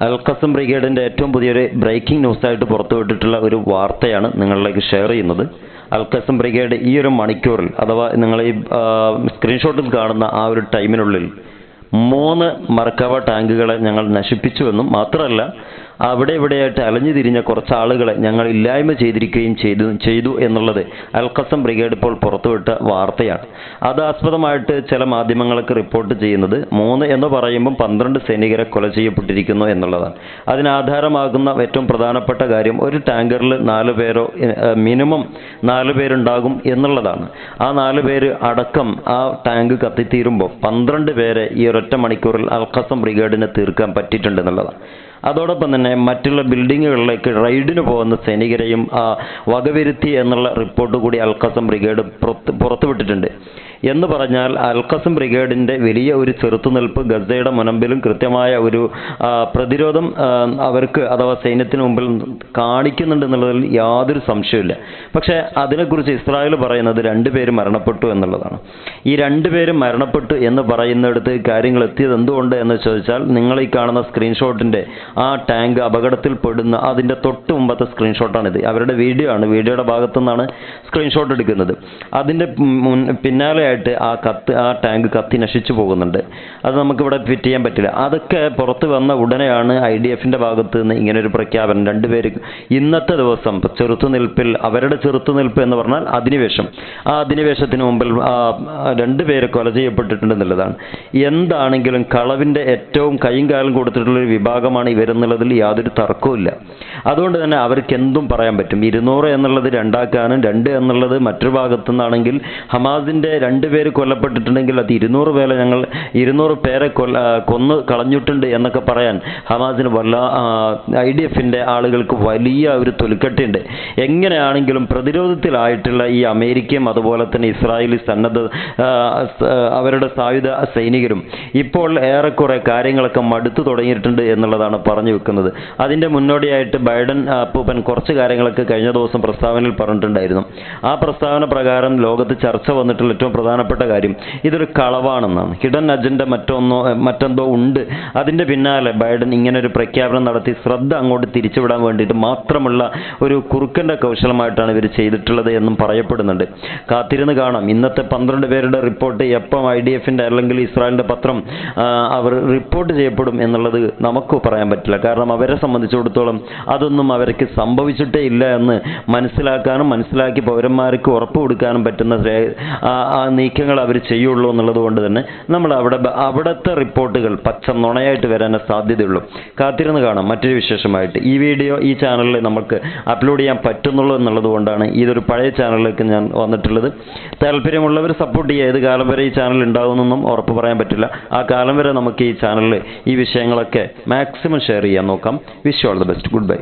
അൽഖസം ബ്രിഗേഡിൻ്റെ ഏറ്റവും പുതിയൊരു ബ്രേക്കിംഗ് ന്യൂസായിട്ട് പുറത്തുവിട്ടിട്ടുള്ള ഒരു വാർത്തയാണ് നിങ്ങളിലേക്ക് ഷെയർ ചെയ്യുന്നത്. അൽഖസം ബ്രിഗേഡ് ഈ ഒരു മണിക്കൂറിൽ അഥവാ നിങ്ങൾ ഈ സ്ക്രീൻഷോട്ടിൽ കാണുന്ന ആ ഒരു ടൈമിനുള്ളിൽ 3 മർക്കവ ടാങ്കുകളെ ഞങ്ങൾ നശിപ്പിച്ചുവെന്നും മാത്രമല്ല അവിടെ ഇവിടെയായിട്ട് അലഞ്ഞു തിരിഞ്ഞ കുറച്ച് ആളുകളെ ഞങ്ങൾ ഇല്ലായ്മ ചെയ്തിരിക്കുകയും ചെയ്തു എന്നുള്ളത് അൽഖസം ബ്രിഗേഡ് ഇപ്പോൾ പുറത്തുവിട്ട വാർത്തയാണ്. അത് ആസ്പദമായിട്ട് ചില മാധ്യമങ്ങളൊക്കെ റിപ്പോർട്ട് ചെയ്യുന്നത് 3 എന്ന് പറയുമ്പം 12 സൈനികരെ കൊല ചെയ്യപ്പെട്ടിരിക്കുന്നു എന്നുള്ളതാണ്. അതിനാധാരമാകുന്ന ഏറ്റവും പ്രധാനപ്പെട്ട കാര്യം ഒരു ടാങ്കറിൽ 4 പേരോ മിനിമം 4 പേരുണ്ടാകും എന്നുള്ളതാണ്. ആ 4 പേര് അടക്കം ആ ടാങ്ക് കത്തിത്തീരുമ്പോൾ 12 പേരെ ഈ ഒരൊറ്റ മണിക്കൂറിൽ അൽഖസം ബ്രിഗേഡിന് തീർക്കാൻ പറ്റിയിട്ടുണ്ടെന്നുള്ളതാണ്. അതോടൊപ്പം തന്നെ മറ്റുള്ള ബിൽഡിങ്ങുകളിലേക്ക് റെയ്ഡിന് പോകുന്ന സൈനികരെയും വകവരുത്തി എന്നുള്ള റിപ്പോർട്ട് കൂടി അൽഖസം ബ്രിഗേഡ് പുറത്തുവിട്ടിട്ടുണ്ട്. എന്ന് പറഞ്ഞാൽ അൽഖസം ബ്രിഗേഡിൻ്റെ വലിയ ഒരു ചെറുത്തുനിൽപ്പ് ഗസയുടെ മുനമ്പിലും കൃത്യമായ ഒരു പ്രതിരോധം അവർക്ക് അഥവാ സൈന്യത്തിന് മുമ്പിൽ കാണിക്കുന്നുണ്ടെന്നുള്ളതിൽ യാതൊരു സംശയമില്ല. പക്ഷേ അതിനെക്കുറിച്ച് ഇസ്രായേൽ പറയുന്നത് 2 പേര് മരണപ്പെട്ടു എന്നുള്ളതാണ്. ഈ 2 പേര് മരണപ്പെട്ടു എന്ന് പറയുന്നിടത്ത് കാര്യങ്ങൾ എത്തിയത് എന്തുകൊണ്ട് എന്ന് ചോദിച്ചാൽ നിങ്ങൾ ഈ കാണുന്ന സ്ക്രീൻഷോട്ടിൻ്റെ ആ ടാങ്ക് അപകടത്തിൽപ്പെടുന്ന അതിൻ്റെ തൊട്ട് മുമ്പത്തെ സ്ക്രീൻഷോട്ടാണിത്. അവരുടെ വീഡിയോ ആണ്. വീഡിയോയുടെ ഭാഗത്തു നിന്നാണ് സ്ക്രീൻഷോട്ട് എടുക്കുന്നത്. അതിൻ്റെ പിന്നാലെ ആ ടാങ്ക് കത്തി നശിച്ചു പോകുന്നുണ്ട്. അത് നമുക്കിവിടെ ഫിറ്റ് ചെയ്യാൻ പറ്റില്ല. അതൊക്കെ പുറത്ത് വന്ന ഉടനെയാണ് IDFൻ്റെ ഭാഗത്ത് നിന്ന് ഇങ്ങനൊരു പ്രഖ്യാപനം. 2 പേര് ഇന്നത്തെ ദിവസം ചെറുത്തുനിൽപ്പിൽ അവരുടെ ചെറുത്തുനിൽപ്പ് എന്ന് പറഞ്ഞാൽ അധിനിവേശം, ആ അധിനിവേശത്തിന് മുമ്പിൽ 2 പേര് കൊല ചെയ്യപ്പെട്ടിട്ടുണ്ടെന്നുള്ളതാണ്. എന്താണെങ്കിലും കളവിൻ്റെ ഏറ്റവും കൈയും കാലും കൊടുത്തിട്ടുള്ളൊരു വിഭാഗമാണ് ഇവരെന്നുള്ളതിൽ യാതൊരു തർക്കവുമില്ല. അതുകൊണ്ട് തന്നെ അവർക്ക് എന്തും പറയാൻ പറ്റും. 200 എന്നുള്ളത് 2 ആക്കാനും 2 എന്നുള്ളത് മറ്റൊരു ഭാഗത്തു നിന്നാണെങ്കിൽ ഹമാസിൻ്റെ 2 പേര് കൊല്ലപ്പെട്ടിട്ടുണ്ടെങ്കിൽ അത് 200 പേരെ കൊന്നു കളഞ്ഞിട്ടുണ്ട് എന്നൊക്കെ പറയാൻ ഹമാസിന് IDFൻ്റെ ആളുകൾക്ക് വലിയ ഒരു തൊലിക്കട്ടിയുണ്ട്. എങ്ങനെയാണെങ്കിലും പ്രതിരോധത്തിലായിട്ടുള്ള ഈ അമേരിക്കയും അതുപോലെ തന്നെ ഇസ്രായേലി അവരുടെ സായുധ സൈനികരും ഇപ്പോൾ ഏറെക്കുറെ കാര്യങ്ങളൊക്കെ മടുത്തു തുടങ്ങിയിട്ടുണ്ട് എന്നുള്ളതാണ് പറഞ്ഞു വെക്കുന്നത്. അതിൻ്റെ മുന്നോടിയായിട്ട് ബൈഡൻ അപ്പൂപ്പൻ കുറച്ച് കാര്യങ്ങളൊക്കെ കഴിഞ്ഞ ദിവസം പ്രസ്താവനയിൽ പറഞ്ഞിട്ടുണ്ടായിരുന്നു. ആ പ്രസ്താവന പ്രകാരം ലോകത്ത് ചർച്ച വന്നിട്ടുള്ള ഏറ്റവും പ്രധാനപ്പെട്ട കാര്യം ഇതൊരു കളവാണെന്നാണ്. ഹിഡൻ അജണ്ട മറ്റെന്തോ ഉണ്ട്. അതിൻ്റെ പിന്നാലെ ബൈഡൻ ഇങ്ങനെ ഒരു പ്രഖ്യാപനം നടത്തി ശ്രദ്ധ അങ്ങോട്ട് തിരിച്ചുവിടാൻ വേണ്ടിയിട്ട് മാത്രമുള്ള ഒരു കുറുക്കൻ്റെ കൗശലമായിട്ടാണ് ഇവർ ചെയ്തിട്ടുള്ളത് എന്നും പറയപ്പെടുന്നുണ്ട്. കാത്തിരുന്ന് കാണാം ഇന്നത്തെ 12 പേരുടെ റിപ്പോർട്ട് എപ്പം IDFൻ്റെ അല്ലെങ്കിൽ ഇസ്രായേലിൻ്റെ പത്രം അവർ റിപ്പോർട്ട് ചെയ്യപ്പെടും എന്നുള്ളത് നമുക്ക് പറയാൻ പറ്റില്ല. കാരണം അവരെ സംബന്ധിച്ചിടത്തോളം അതൊന്നും അവർക്ക് സംഭവിച്ചിട്ടേ ഇല്ല എന്ന് മനസ്സിലാക്കി പൗരന്മാർക്ക് ഉറപ്പ് കൊടുക്കാനും പറ്റുന്ന നീക്കങ്ങൾ അവർ ചെയ്യുള്ളൂ എന്നുള്ളത് കൊണ്ട് തന്നെ നമ്മൾ അവിടുത്തെ റിപ്പോർട്ടുകൾ പച്ച നുണയായിട്ട് വരാനേ സാധ്യതയുള്ളൂ. കാത്തിരുന്ന് കാണാം മറ്റൊരു വിശേഷമായിട്ട്. ഈ വീഡിയോ ഈ ചാനലിൽ നമുക്ക് അപ്ലോഡ് ചെയ്യാൻ പറ്റുന്നുള്ളൂ എന്നുള്ളത് കൊണ്ടാണ് ഇതൊരു പഴയ ചാനലിലേക്ക് ഞാൻ വന്നിട്ടുള്ളത്. താല്പര്യമുള്ളവർ സപ്പോർട്ട് ചെയ്യുക. ഏത് കാലം വരെ ഈ ചാനൽ ഉണ്ടാകുമെന്നൊന്നും ഉറപ്പ് പറയാൻ പറ്റില്ല. ആ കാലം വരെ നമുക്ക് ഈ ചാനലിൽ ഈ വിഷയങ്ങളൊക്കെ മാക്സിമം ഷെയർ ചെയ്യാൻ നോക്കാം. Wish you all the best. Good bye.